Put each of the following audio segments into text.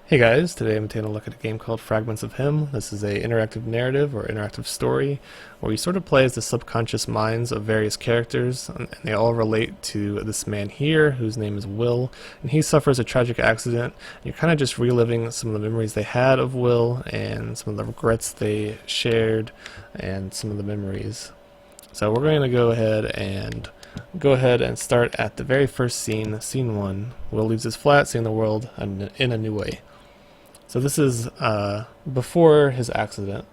Hey guys, today I'm taking a look at a game called Fragments of Him. This is a interactive narrative or interactive story where you sort of play as the subconscious minds of various characters, and they all relate to this man here whose name is Will, and he suffers a tragic accident. You're kind of just reliving some of the memories they had of Will and some of the regrets they shared and some of the memories. So we're going to go ahead and start at the very first scene, scene 1. Will leaves his flat, seeing the world in a new way. So this is before his accident.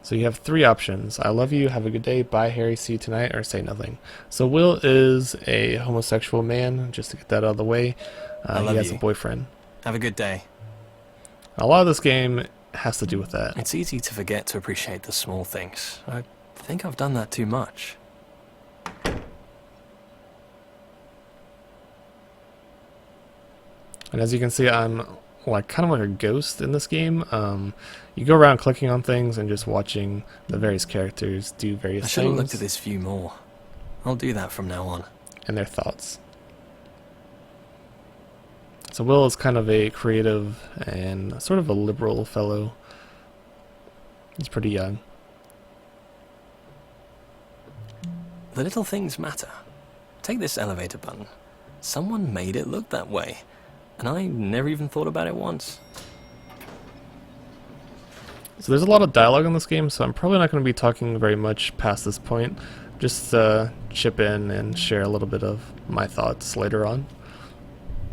So you have three options: I love you, have a good day, bye Harry, see you tonight, or say nothing. So Will is a homosexual man, just to get that out of the way. I love he has you. a boyfriend. Have a good day. A lot of this game has to do with that. It's easy to forget to appreciate the small things. I think I've done that too much. And as you can see, I'm kind of like a ghost in this game. You go around clicking on things and just watching the various characters do various I should have looked things at this view more. I'll do that from now on. and their thoughts. So Will is kind of a creative and sort of a liberal fellow. He's pretty young. The little things matter. Take this elevator button. Someone made it look that way, and I never even thought about it once. So there's a lot of dialogue in this game, so I'm probably not going to be talking very much past this point. Just chip in and share a little bit of my thoughts later on.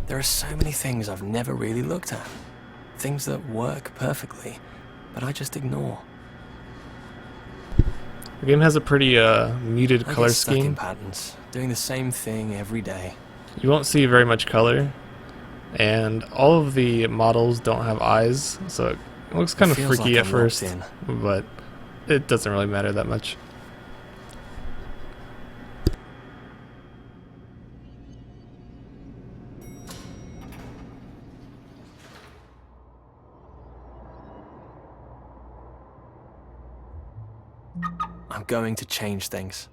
There are so many things I've never really looked at. Things that work perfectly, but I just ignore. The game has a pretty muted I color get stuck in scheme. patterns, doing the same thing every day. You won't see very much color, and all of the models don't have eyes, so it looks kind of Feels freaky like at I'm locked first, in. but it doesn't really matter that much. I'm going to change things.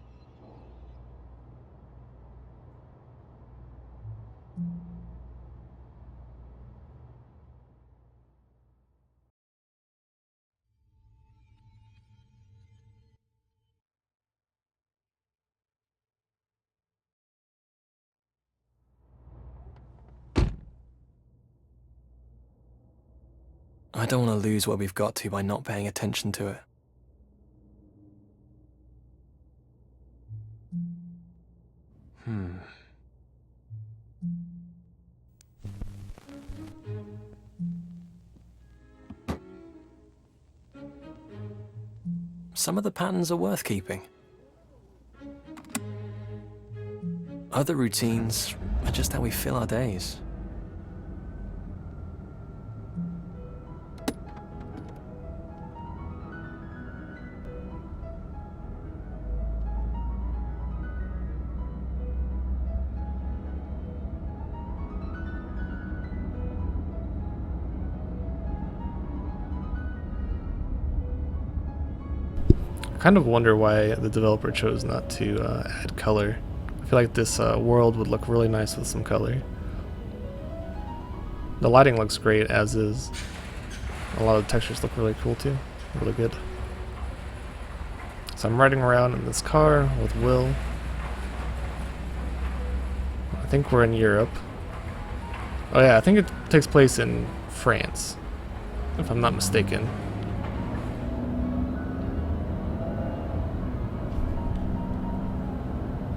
I don't want to lose what we've got to by not paying attention to it. Some of the patterns are worth keeping. Other routines are just how we fill our days. I kind of wonder why the developer chose not to add color. I feel like this world would look really nice with some color. The lighting looks great as is. A lot of the textures look really cool too. Really good. So I'm riding around in this car with Will. I think we're in Europe. Oh yeah, I think it takes place in France, if I'm not mistaken.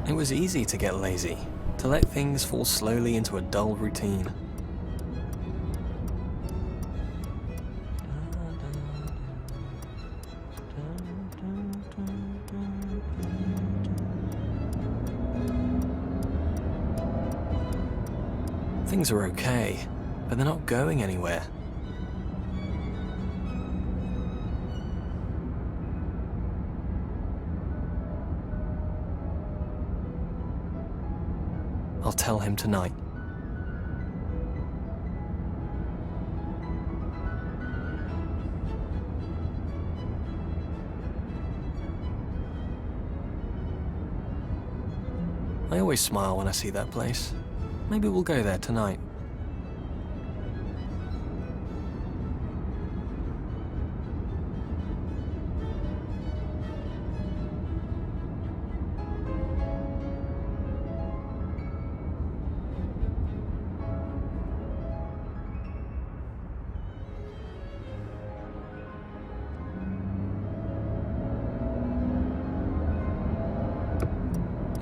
It was easy to get lazy, to let things fall slowly into a dull routine. Things are okay, but they're not going anywhere. I'll tell him tonight. I always smile when I see that place. Maybe we'll go there tonight.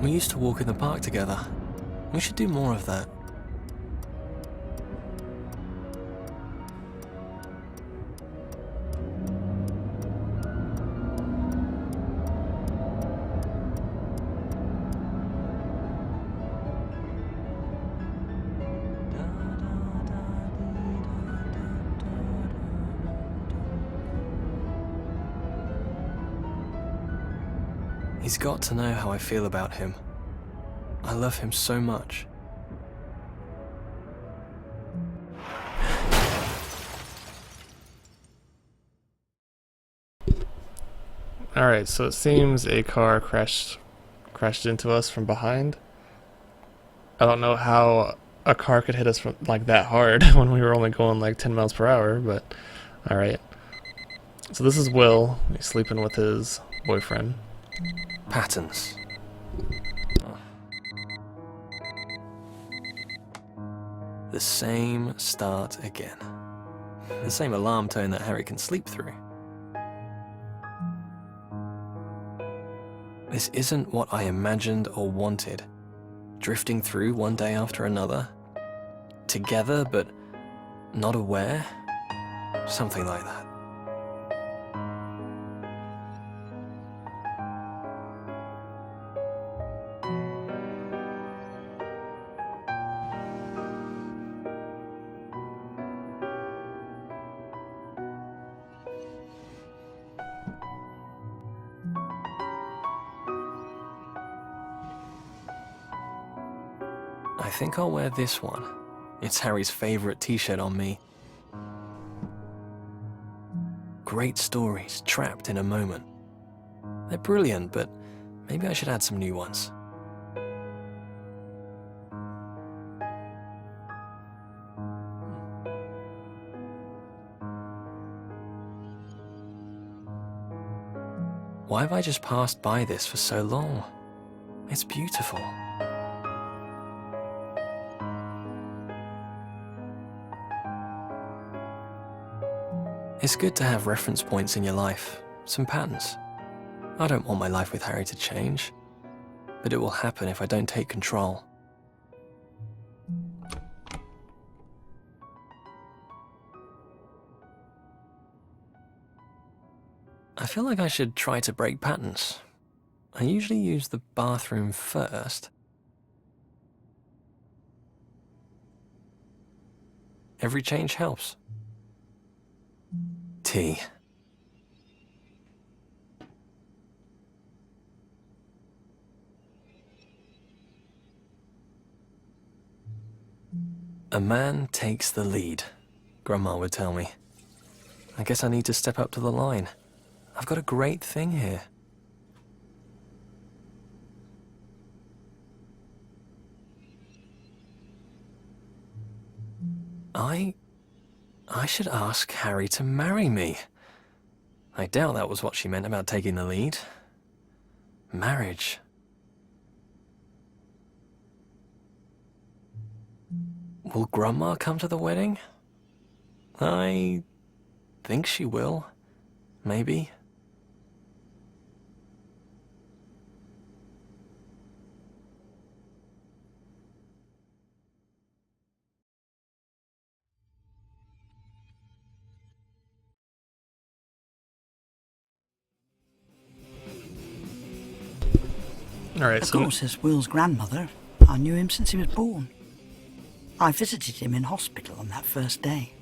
We used to walk in the park together. We should do more of that. He's got to know how I feel about him. I love him so much. Alright, so it seems a car crashed into us from behind. I don't know how a car could hit us from like that hard when we were only going like 10 miles per hour, but alright. So this is Will. He's sleeping with his boyfriend. Patterns. The same start again. The same alarm tone that Harry can sleep through. This isn't what I imagined or wanted. Drifting through one day after another. Together, but not aware. Something like that. I think I'll wear this one. It's Harry's favorite t-shirt on me. Great stories trapped in a moment. They're brilliant, but maybe I should add some new ones. Why have I just passed by this for so long? It's beautiful. It's good to have reference points in your life, some patterns. I don't want my life with Harry to change, but it will happen if I don't take control. I feel like I should try to break patterns. I usually use the bathroom first. Every change helps. Tea. A man takes the lead, Grandma would tell me. I guess I need to step up to the line. I've got a great thing here. I should ask Harry to marry me. I doubt that was what she meant about taking the lead. Marriage. Will Grandma come to the wedding? I think she will. Maybe. Alright, Of so course, as Will's grandmother, I knew him since he was born. I visited him in hospital on that first day.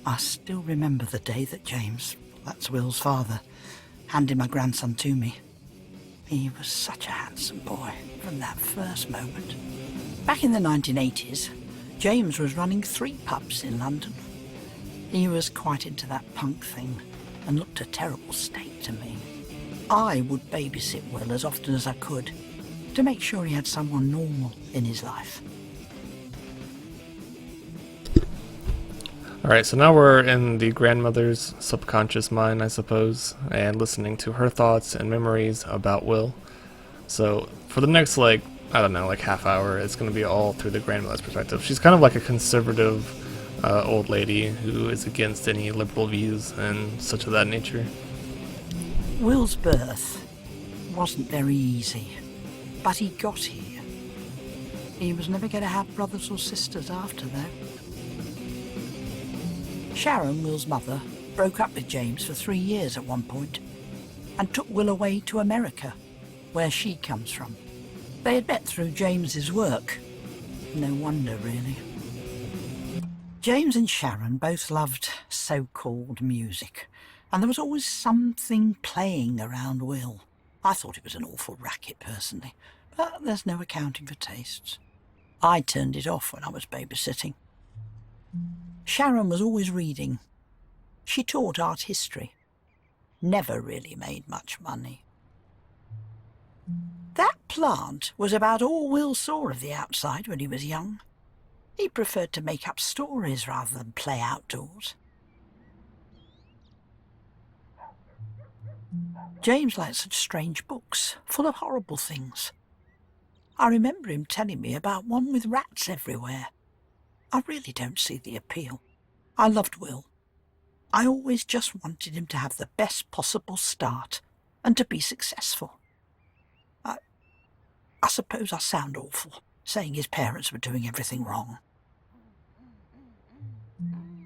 I still remember the day that James, that's Will's father, handed my grandson to me. He was such a handsome boy from that first moment. Back in the 1980s, James was running 3 pubs in London. He was quite into that punk thing and looked a terrible state to me. I would babysit Will as often as I could. to make sure he had someone normal in his life. Alright, so now we're in the grandmother's subconscious mind, I suppose, and listening to her thoughts and memories about Will. So for the next, I don't know, half hour, it's going to be all through the grandmother's perspective. She's kind of like a conservative old lady who is against any liberal views and such of that nature. Will's birth wasn't very easy, but he got here. He was never going to have brothers or sisters after that. Sharon, Will's mother, broke up with James for 3 years at one point and took Will away to America, where she comes from. They had met through James's work. No wonder, really. James and Sharon both loved so-called music, and there was always something playing around Will. I thought it was an awful racket, personally, but there's no accounting for tastes. I turned it off when I was babysitting. Sharon was always reading. She taught art history. Never really made much money. That plant was about all Will saw of the outside when he was young. He preferred to make up stories rather than play outdoors. James liked such strange books, full of horrible things. I remember him telling me about one with rats everywhere. I really don't see the appeal. I loved Will. I always just wanted him to have the best possible start and to be successful. I suppose I sound awful, saying his parents were doing everything wrong.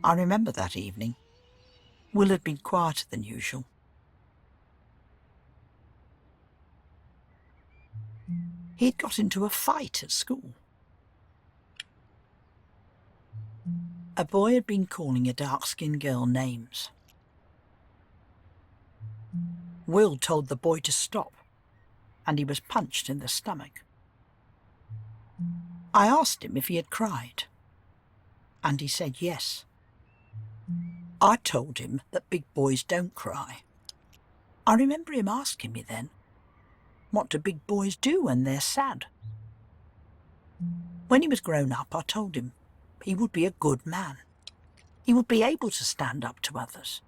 I remember that evening. Will had been quieter than usual. He'd got into a fight at school. A boy had been calling a dark-skinned girl names. Will told the boy to stop, and he was punched in the stomach. I asked him if he had cried, and he said yes. I told him that big boys don't cry. I remember him asking me then, what do big boys do when they're sad? When he was grown up, I told him he would be a good man. He would be able to stand up to others.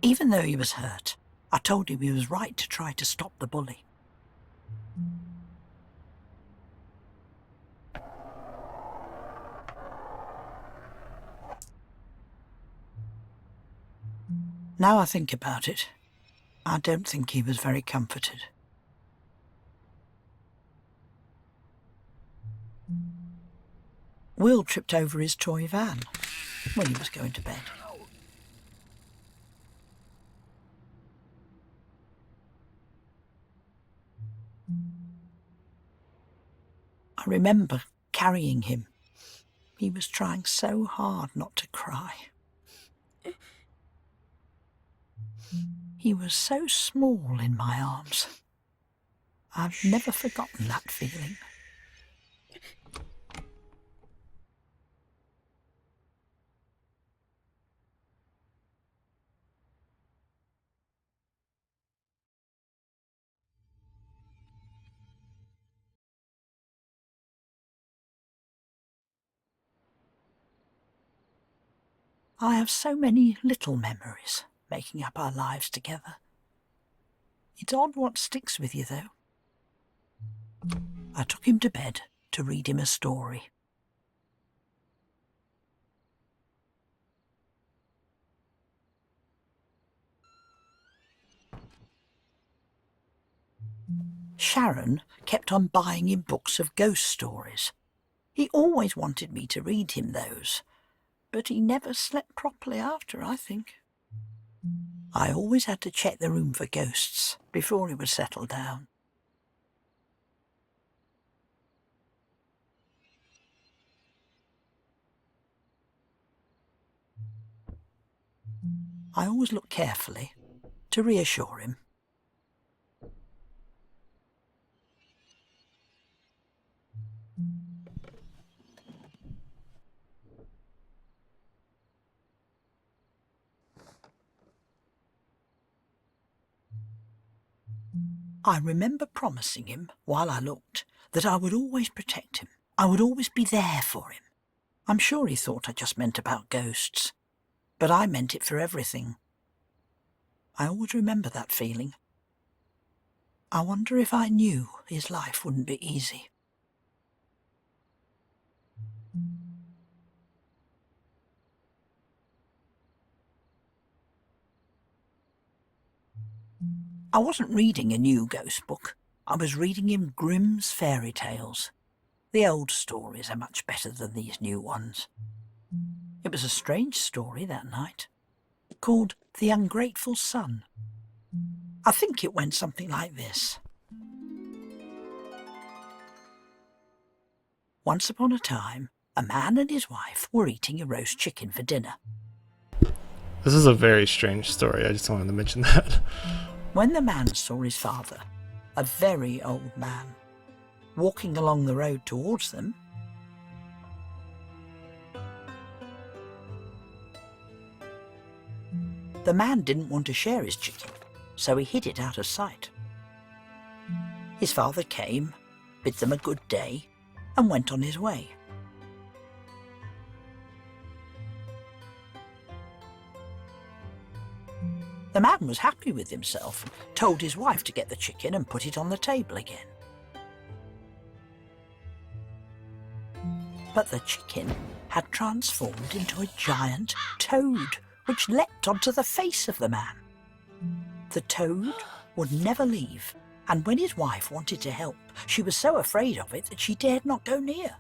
Even though he was hurt, I told him he was right to try to stop the bully. Now I think about it, I don't think he was very comforted. Will tripped over his toy van when he was going to bed. I remember carrying him. He was trying so hard not to cry. He was so small in my arms. I've never forgotten that feeling. I have so many little memories making up our lives together. It's odd what sticks with you, though. I took him to bed to read him a story. Sharon kept on buying him books of ghost stories. He always wanted me to read him those, but he never slept properly after, I think. I always had to check the room for ghosts before he would settle down. I always looked carefully to reassure him. I remember promising him, while I looked, that I would always protect him. I would always be there for him. I'm sure he thought I just meant about ghosts, but I meant it for everything. I always remember that feeling. I wonder if I knew his life wouldn't be easy. I wasn't reading a new ghost book. I was reading him Grimm's fairy tales. The old stories are much better than these new ones. It was a strange story that night, called The Ungrateful Son. I think it went something like this. Once upon a time, a man and his wife were eating a roast chicken for dinner. This is a very strange story. I just wanted to mention that. When the man saw his father, a very old man, walking along the road towards them, the man didn't want to share his chicken, so he hid it out of sight. His father came, bid them a good day, and went on his way. The man was happy with himself and told his wife to get the chicken and put it on the table again. But the chicken had transformed into a giant toad, which leapt onto the face of the man. The toad would never leave, and when his wife wanted to help, she was so afraid of it that she dared not go near.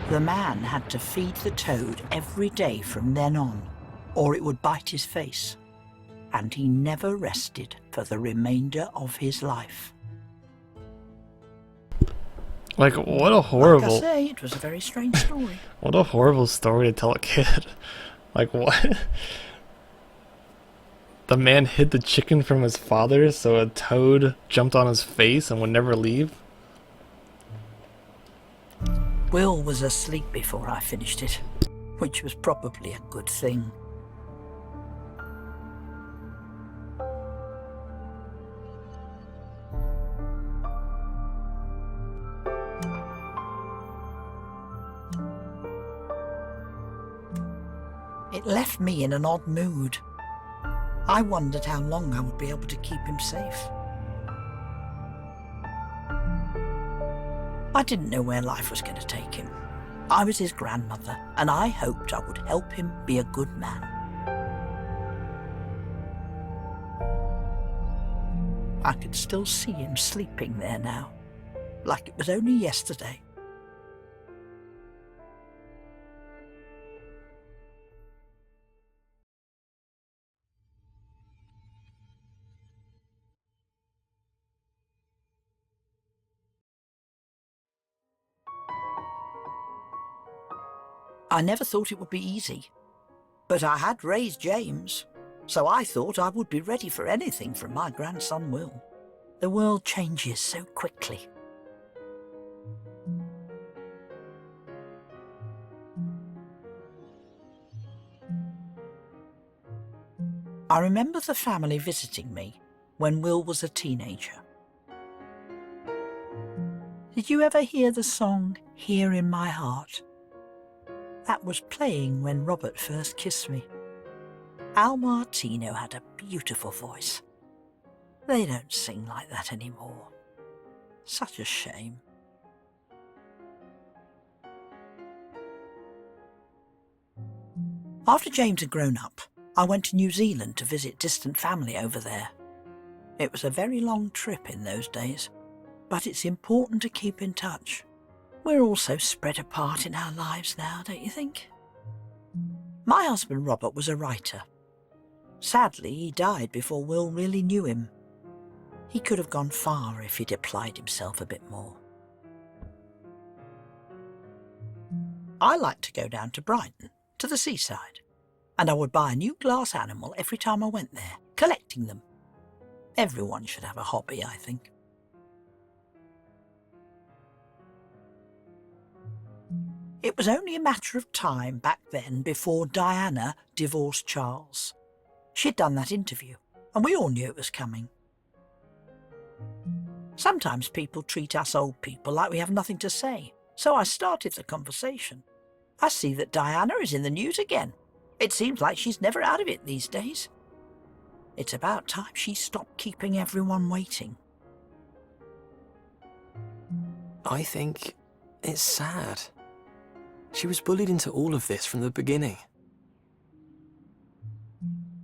The man had to feed the toad every day from then on, or it would bite his face, and he never rested for the remainder of his life. Like, what a horrible... Like I say, it was a very strange story. What a horrible story to tell a kid. Like, what? The man hid the chicken from his father, so a toad jumped on his face and would never leave? Will was asleep before I finished it, which was probably a good thing. It left me in an odd mood. I wondered how long I would be able to keep him safe. I didn't know where life was going to take him. I was his grandmother, and I hoped I would help him be a good man. I could still see him sleeping there now, like it was only yesterday. I never thought it would be easy, but I had raised James, so I thought I would be ready for anything from my grandson Will. The world changes so quickly. I remember the family visiting me when Will was a teenager. Did you ever hear the song Here in My Heart? That was playing when Robert first kissed me. Al Martino had a beautiful voice. They don't sing like that anymore. Such a shame. After James had grown up, I went to New Zealand to visit distant family over there. It was a very long trip in those days, but it's important to keep in touch. We're all so spread apart in our lives now, don't you think? My husband Robert was a writer. Sadly, he died before Will really knew him. He could have gone far if he'd applied himself a bit more. I liked to go down to Brighton, to the seaside, and I would buy a new glass animal every time I went there, collecting them. Everyone should have a hobby, I think. It was only a matter of time back then before Diana divorced Charles. She'd done that interview, and we all knew it was coming. Sometimes people treat us old people like we have nothing to say, so I started the conversation. I see that Diana is in the news again. It seems like she's never out of it these days. It's about time she stopped keeping everyone waiting. I think it's sad. She was bullied into all of this from the beginning.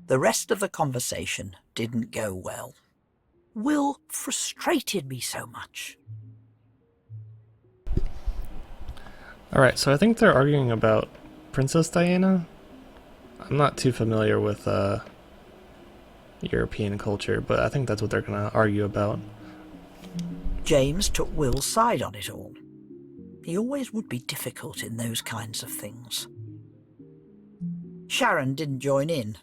The rest of the conversation didn't go well. Will frustrated me so much. Alright, so I think they're arguing about Princess Diana. I'm not too familiar with European culture, but I think that's what they're going to argue about. James took Will's side on it all. He always would be difficult in those kinds of things. Sharon didn't join in,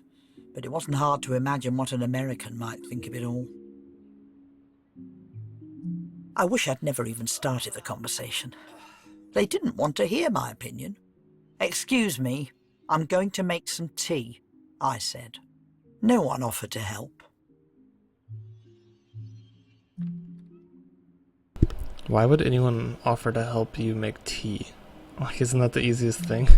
but it wasn't hard to imagine what an American might think of it all. I wish I'd never even started the conversation. They didn't want to hear my opinion. "Excuse me, I'm going to make some tea," I said. No one offered to help. Why would anyone offer to help you make tea? Like, isn't that the easiest thing?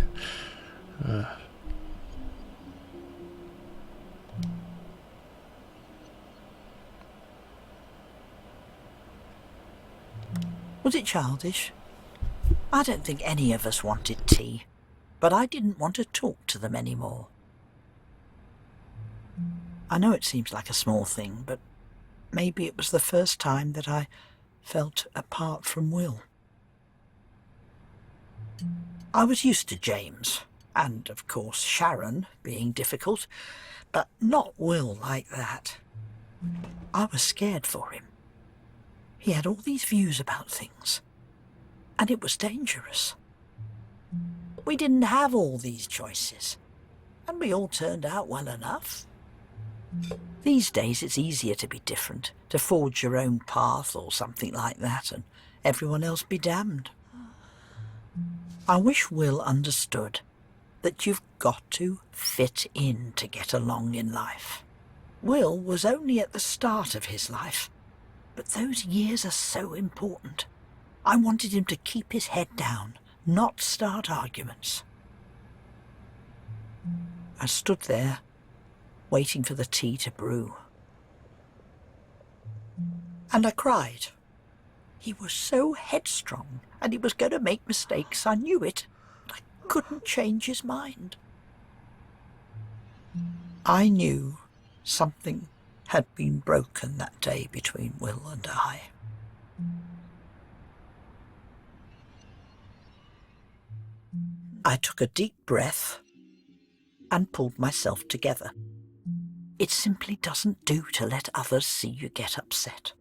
Was it childish? I don't think any of us wanted tea, but I didn't want to talk to them anymore. I know it seems like a small thing, but maybe it was the first time that I felt apart from Will. I was used to James, and of course Sharon being difficult, but not Will like that. I was scared for him. He had all these views about things, and it was dangerous. We didn't have all these choices, and we all turned out well enough. These days it's easier to be different, to forge your own path or something like that, and everyone else be damned. I wish Will understood that you've got to fit in to get along in life. Will was only at the start of his life, but those years are so important. I wanted him to keep his head down, not start arguments. I stood there, waiting for the tea to brew. And I cried. He was so headstrong, and he was going to make mistakes. I knew it, but I couldn't change his mind. I knew something had been broken that day between Will and I. I took a deep breath and pulled myself together. It simply doesn't do to let others see you get upset.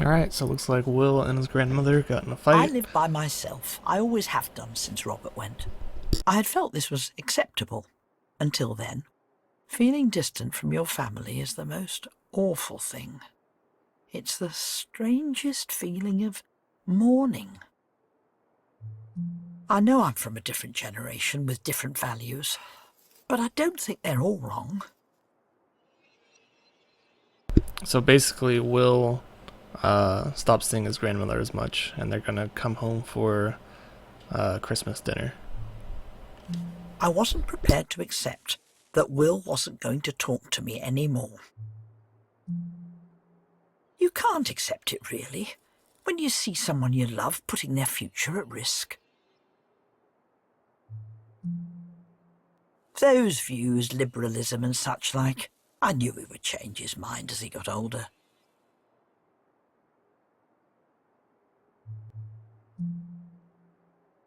Alright, so it looks like Will and his grandmother got in a I fight. live by myself. I always have done since Robert went. I had felt this was acceptable until then. Feeling distant from your family is the most awful thing. It's the strangest feeling of mourning. I know I'm from a different generation with different values, but I don't think they're all wrong. So basically, Will stopped seeing his grandmother as much, and they're gonna come home for Christmas dinner. I wasn't prepared to accept that Will wasn't going to talk to me anymore. You can't accept it, really, when you see someone you love putting their future at risk. Those views, liberalism and such like, I knew he would change his mind as he got older.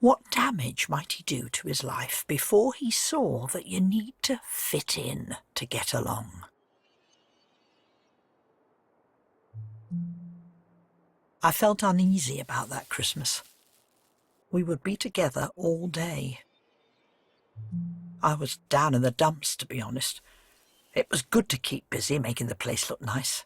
What damage might he do to his life before he saw that you need to fit in to get along? I felt uneasy about that Christmas. We would be together all day. I was down in the dumps, to be honest. It was good to keep busy making the place look nice.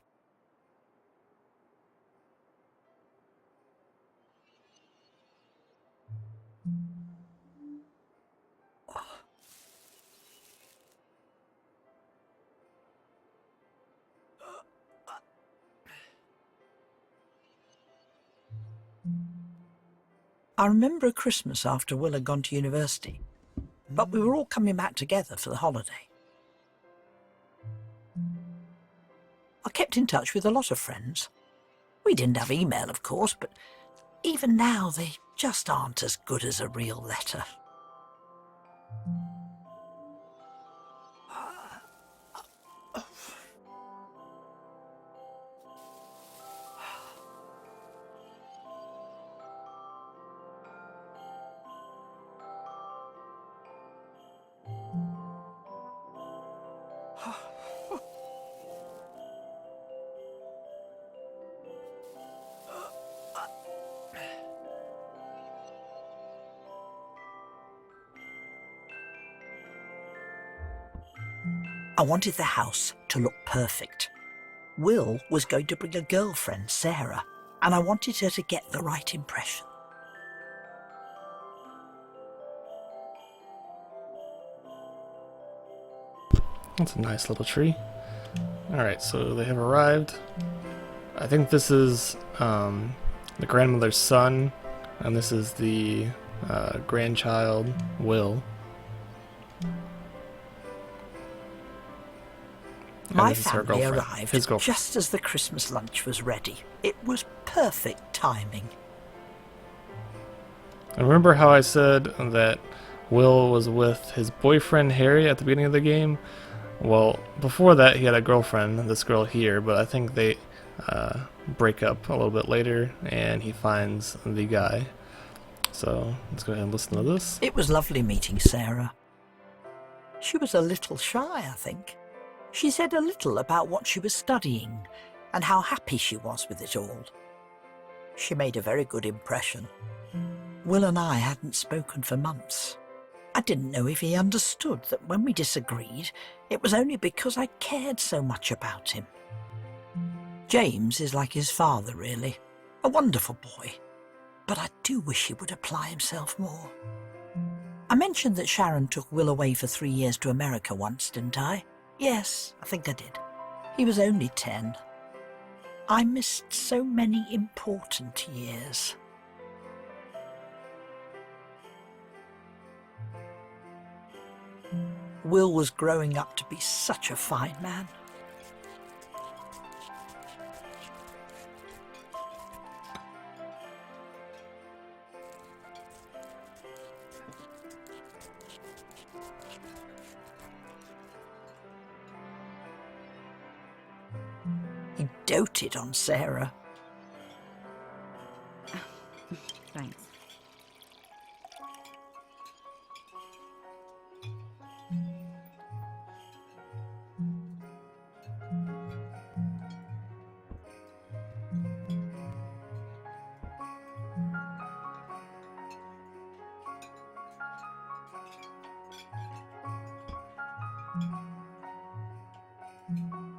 I remember a Christmas after Will had gone to university, but we were all coming back together for the holiday. I kept in touch with a lot of friends. We didn't have email, of course, but even now they just aren't as good as a real letter. I wanted the house to look perfect. Will was going to bring a girlfriend, Sarah, and I wanted her to get the right impression. That's a nice little tree. Alright, so they have arrived. I think this is the grandmother's son, and this is the grandchild, Will. And My this is her family girlfriend, arrived his girlfriend. just as the Christmas lunch was ready. It was perfect timing. And remember how I said that Will was with his boyfriend Harry at the beginning of the game? Well, before that he had a girlfriend, this girl here, but I think they break up a little bit later and he finds the guy. So let's go ahead and listen to this. It was lovely meeting Sarah. She was a little shy, I think. She said a little about what she was studying and how happy she was with it all. She made a very good impression. Will and I hadn't spoken for months. I didn't know if he understood that when we disagreed, it was only because I cared so much about him. James is like his father, really. A wonderful boy. But I do wish he would apply himself more. I mentioned that Sharon took Will away for 3 years to America once, didn't I? Yes, I think I did. He was only 10. I missed so many important years. Will was growing up to be such a fine man. He doted on Sarah. Thanks.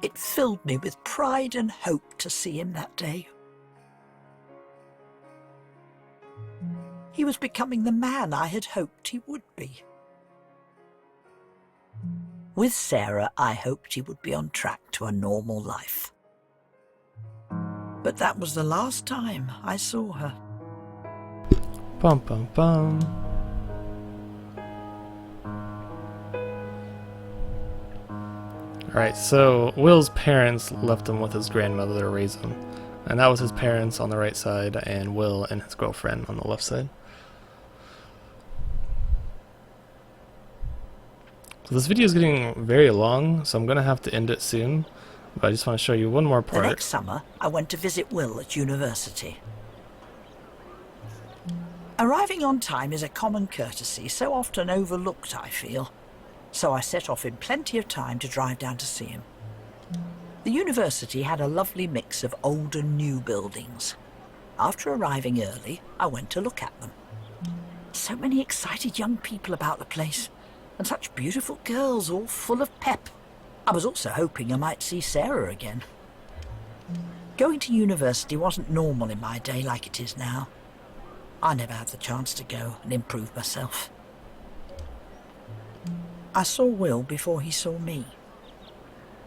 It filled me with pride and hope to see him that day. He was becoming the man I had hoped he would be. With Sarah, I hoped he would be on track to a normal life. But that was the last time I saw her. Bum bum bum. Alright, so Will's parents left him with his grandmother to raise him. And that was his parents on the right side, and Will and his girlfriend on the left side. So this video is getting very long, so I'm going to have to end it soon. But I just want to show you one more The part. next summer, I went to visit Will at university. Arriving on time is a common courtesy, so often overlooked, I feel. So I set off in plenty of time to drive down to see him. The university had a lovely mix of old and new buildings. After arriving early, I went to look at them. So many excited young people about the place, and such beautiful girls, all full of pep. I was also hoping I might see Sarah again. Going to university wasn't normal in my day like it is now. I never had the chance to go and improve myself. I saw Will before he saw me.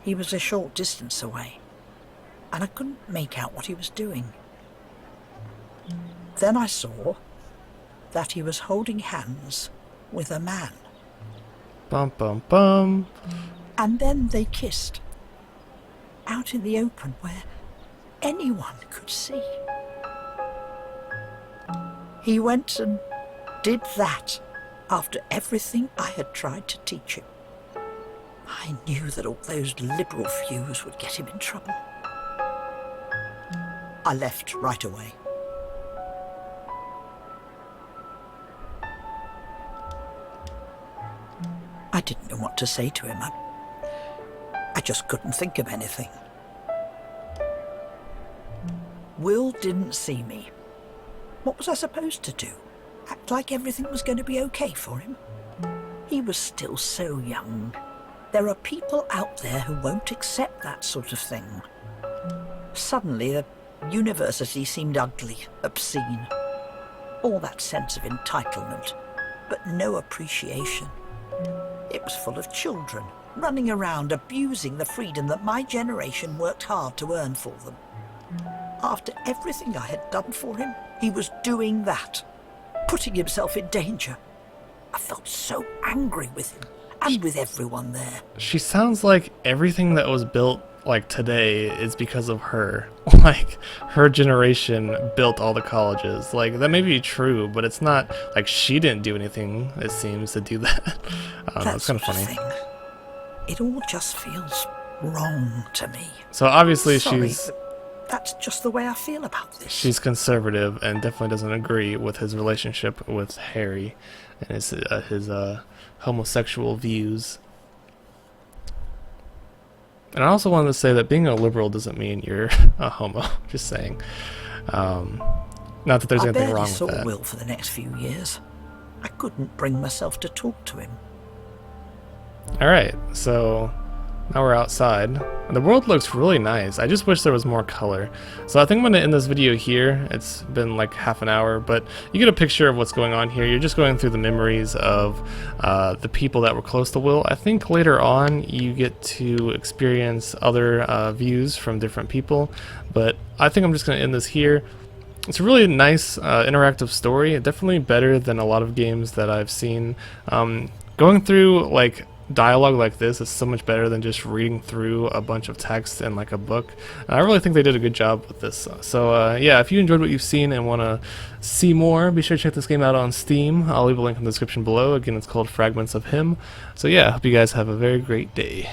He was a short distance away, and I couldn't make out what he was doing. Then I saw that he was holding hands with a man. Bum bum bum. And then they kissed. Out in the open where anyone could see. He went and did that after everything I had tried to teach him. I knew that all those liberal views would get him in trouble. I left right away. I didn't know what to say to him. I just couldn't think of anything. Will didn't see me. What was I supposed to do? Act like everything was going to be okay for him? He was still so young. There are people out there who won't accept that sort of thing. Suddenly, the university seemed ugly, obscene. All that sense of entitlement, but no appreciation. It was full of children, running around abusing the freedom that my generation worked hard to earn for them. After everything I had done for him, he was doing that, putting himself in danger. I felt so angry with him, and with everyone there. She sounds like everything that was built like today is because of her. Like her generation built all the colleges. Like that may be true, but it's not like she didn't do anything, it seems, to do that. It's kind of funny. Thing. It all just feels wrong to me. So obviously Sorry, that's just the way I feel about this. She's conservative and definitely doesn't agree with his relationship with Harry and his homosexual views. And I also wanted to say that being a liberal doesn't mean you're a homo. Just saying. Not that there's anything wrong with that. I barely saw Will for the next few years. I couldn't bring myself to talk to him. Alright, so now we're outside. The world looks really nice. I just wish there was more color. So I think I'm going to end this video here. It's been like half an hour, but you get a picture of what's going on here. You're just going through the memories of the people that were close to Will. I think later on you get to experience other views from different people, but I think I'm just going to end this here. It's a really nice interactive story. Definitely better than a lot of games that I've seen. Going through like dialogue like this is so much better than just reading through a bunch of text in like a book. And I really think they did a good job with this. So yeah, if you enjoyed what you've seen and want to see more, be sure to check this game out on Steam. I'll leave a link in the description below. Again, it's called Fragments of Him. So yeah, I hope you guys have a very great day.